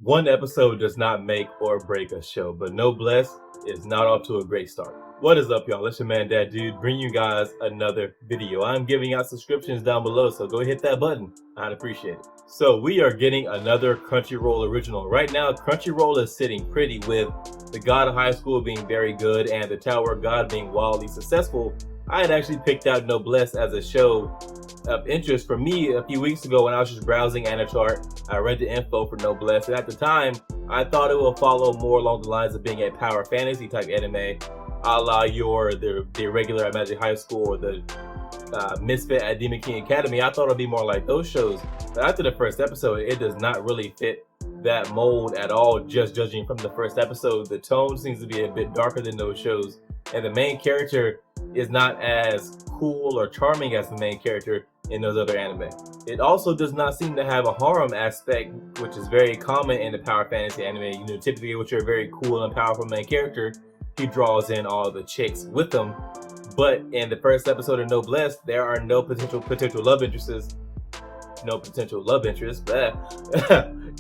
One episode does not make or break a show, but Noblesse is not off to a great start. What is up, y'all? It's your man, Dad Dude, bringing you guys another video. I'm giving out subscriptions down below, so go hit that button. I'd appreciate it. So we are getting another Crunchyroll original. Right now, Crunchyroll is sitting pretty with The God of High School being very good and The Tower of God being wildly successful. I had actually picked out Noblesse as a show of interest for me a few weeks ago when I was just browsing Anachart. I read the info for Noblesse, and at the time, I thought it would follow more along the lines of being a power fantasy type anime, a la the regular at Magic High School or the Misfit at Demon King Academy. I thought it would be more like those shows, but after the first episode, it does not really fit that mold at all. Just judging from the first episode, the tone seems to be a bit darker than those shows, and the main character is not as cool or charming as the main character in those other anime. It also does not seem to have a harem aspect, which is very common in the power fantasy anime. You know, typically with your very cool and powerful main character, he draws in all the chicks with him. But in the first episode of Noblesse, there are no potential love interests,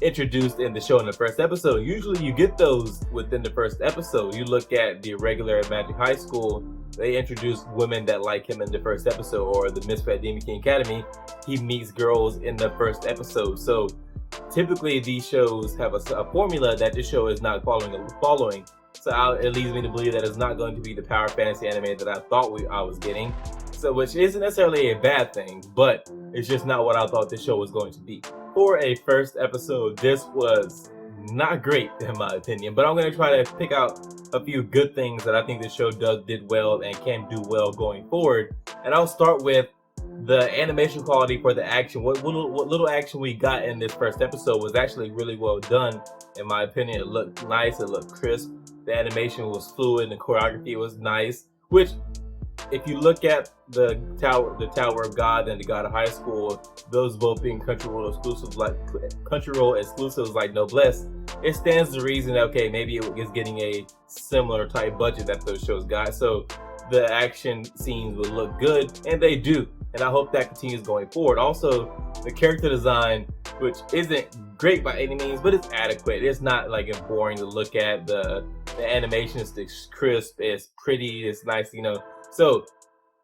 introduced in the show in the first episode. Usually you get those within the first episode. You look at the regular Magic High School, they introduce women that like him in the first episode, or the Misfit Demon King Academy, he meets girls in the first episode. So typically these shows have a formula that this show is not following. So it leads me to believe that it's not going to be the power fantasy anime that I thought I was getting. So, which isn't necessarily a bad thing, but it's just not what I thought this show was going to be. For a first episode, this was not great in my opinion, but I'm going to try to pick out a few good things that I think this show did well and can do well going forward. And I'll start with the animation quality for the action. What little action we got in this first episode was actually really well done. In my opinion, it looked nice, it looked crisp, the animation was fluid, and the choreography was nice, which, if you look at the Tower of God and the God of High School, those both being Crunchyroll exclusives like Noblesse, it stands to reason that, okay, maybe it is getting a similar type budget that those shows got. So the action scenes will look good, and they do. And I hope that continues going forward. Also, the character design, which isn't great by any means, but it's adequate. It's not like it's boring to look at. The animation is crisp, it's pretty, it's nice, you know. So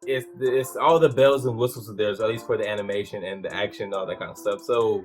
it's all the bells and whistles are there, at least for the animation and the action, all that kind of stuff. So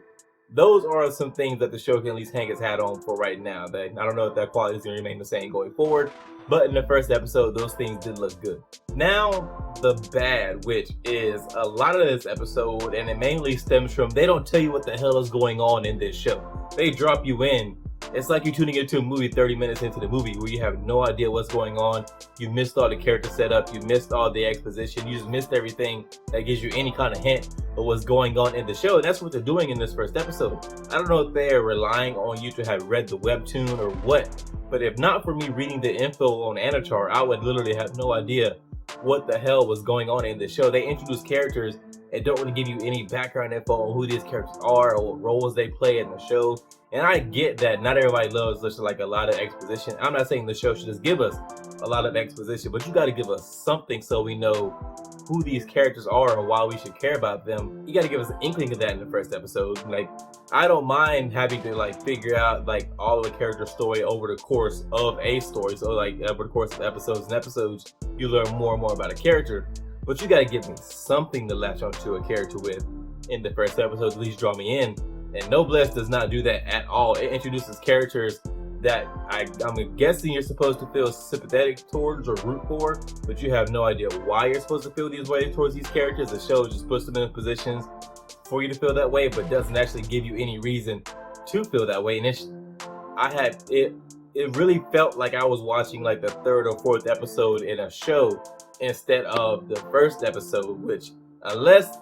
those are some things that the show can at least hang its hat on for right now. I don't know if that quality is going to remain the same going forward, but in the first episode, those things did look good. Now, the bad, which is a lot of this episode, and it mainly stems from they don't tell you what the hell is going on in this show. They drop you in. It's like you're tuning into a movie 30 minutes into the movie where you have no idea what's going on. You missed all the character setup. You missed all the exposition. You just missed everything that gives you any kind of hint of what's going on in the show. And that's what they're doing in this first episode. I don't know if they're relying on you to have read the webtoon or what, but if not for me reading the info on Anachart, I would literally have no idea what the hell was going on in the show. They introduce characters and don't really give you any background info on who these characters are or what roles they play in the show. And I get that not everybody loves like a lot of exposition. I'm not saying the show should just give us a lot of exposition, but you got to give us something so we know who these characters are and why we should care about them. You got to give us an inkling of that in the first episode. Like, I don't mind having to figure out all of the character story over the course of a story. So over the course of episodes, you learn more and more about a character. But you got to give me something to latch onto a character with in the first episode, at least draw me in. And Noblesse does not do that at all. It introduces characters that I'm guessing you're supposed to feel sympathetic towards or root for, but you have no idea why you're supposed to feel these ways towards these characters. The show just puts them in positions for you to feel that way, but doesn't actually give you any reason to feel that way. And it really felt like I was watching the third or fourth episode in a show instead of the first episode, which, unless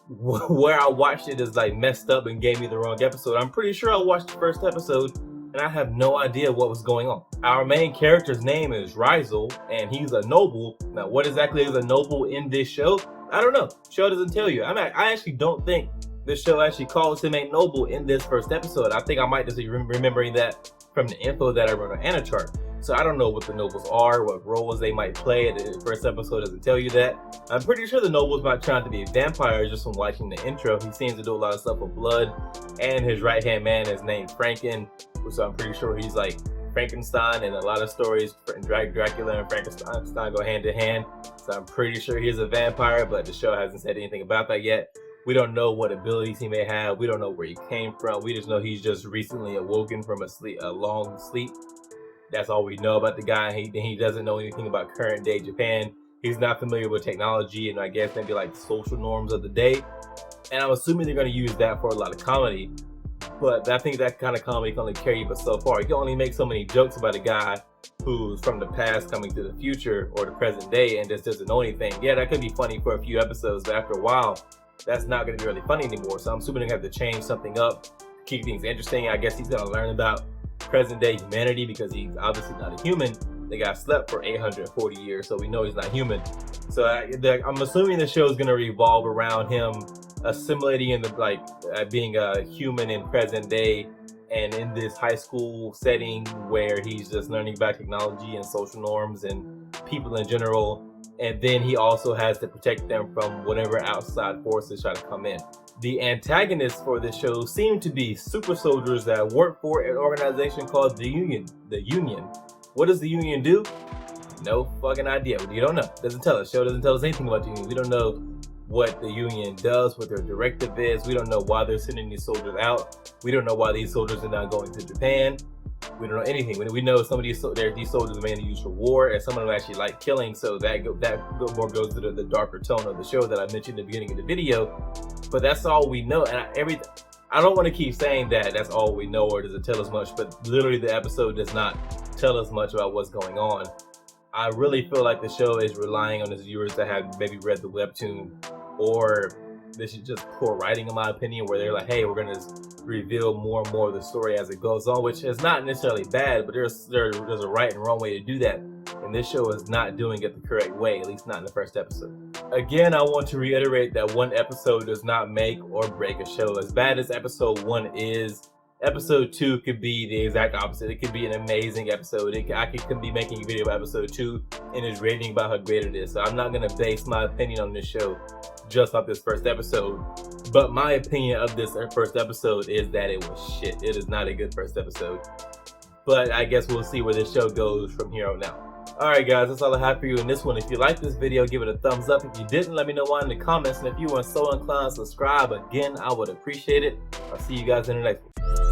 where I watched it is messed up and gave me the wrong episode, I'm pretty sure I watched the first episode and I have no idea what was going on. Our main character's name is Rizal, and he's a noble. Now, what exactly is a noble in this show? I don't know. Show doesn't tell you. I actually don't think the show actually calls him a noble in this first episode. I think I might just be remembering that from the info that I wrote on Anachart. So I don't know what the nobles are, what roles they might play. The first episode doesn't tell you that. I'm pretty sure the nobles might try to be vampires just from watching the intro. He seems to do a lot of stuff with blood, and his right-hand man is named Franken. So I'm pretty sure he's like Frankenstein, and a lot of stories, Dracula and Frankenstein go hand in hand. So I'm pretty sure he's a vampire, but the show hasn't said anything about that yet. We don't know what abilities he may have. We don't know where he came from. We just know he's just recently awoken from a long sleep. That's all we know about the guy. He doesn't know anything about current day Japan. He's not familiar with technology and I guess maybe like social norms of the day. And I'm assuming they're going to use that for a lot of comedy. But I think that kind of comedy can only carry you but so far. You can only make so many jokes about a guy who's from the past coming to the future or the present day and just doesn't know anything. Yeah, that could be funny for a few episodes, but after a while, that's not going to be really funny anymore. So I'm assuming they have to change something up, keep things interesting. I guess he's going to learn about present day humanity because he's obviously not a human. The guy slept for 840 years, so we know he's not human. So I'm assuming the show is going to revolve around him assimilating in being a human in present day and in this high school setting where he's just learning about technology and social norms and people in general. And then he also has to protect them from whatever outside forces try to come in. The antagonists for this show seem to be super soldiers that work for an organization called the Union. The Union. What does the Union do? No fucking idea. You don't know. Doesn't tell us. Show doesn't tell us anything about the Union. We don't know what the Union does, what their directive is. We don't know why they're sending these soldiers out. We don't know why these soldiers are not going to Japan. We don't know anything. We know some of these soldiers are mainly used for war, and some of them actually like killing. So that more goes to the darker tone of the show that I mentioned at the beginning of the video. But that's all we know. And I don't want to keep saying that that's all we know or does it tell us much, but literally the episode does not tell us much about what's going on. I really feel like the show is relying on its viewers that have maybe read the webtoon, or this is just poor writing in my opinion, where they're like, hey, we're going to reveal more and more of the story as it goes on, which is not necessarily bad, but there's a right and wrong way to do that, and this show is not doing it the correct way, at least not in the first episode. Again, I want to reiterate that one episode does not make or break a show. As bad as episode 1 is, episode 2 could be the exact opposite. It could be an amazing episode. I could be making a video about episode 2 and is rating about how great it is. So I'm not going to base my opinion on this show just off this first episode. But my opinion of this first episode is that it was shit. It is not a good first episode. But I guess we'll see where this show goes from here on out. Alright guys, that's all I have for you in this one. If you liked this video, give it a thumbs up. If you didn't, let me know why in the comments. And if you weren't so inclined, subscribe. Again, I would appreciate it. I'll see you guys in the next one.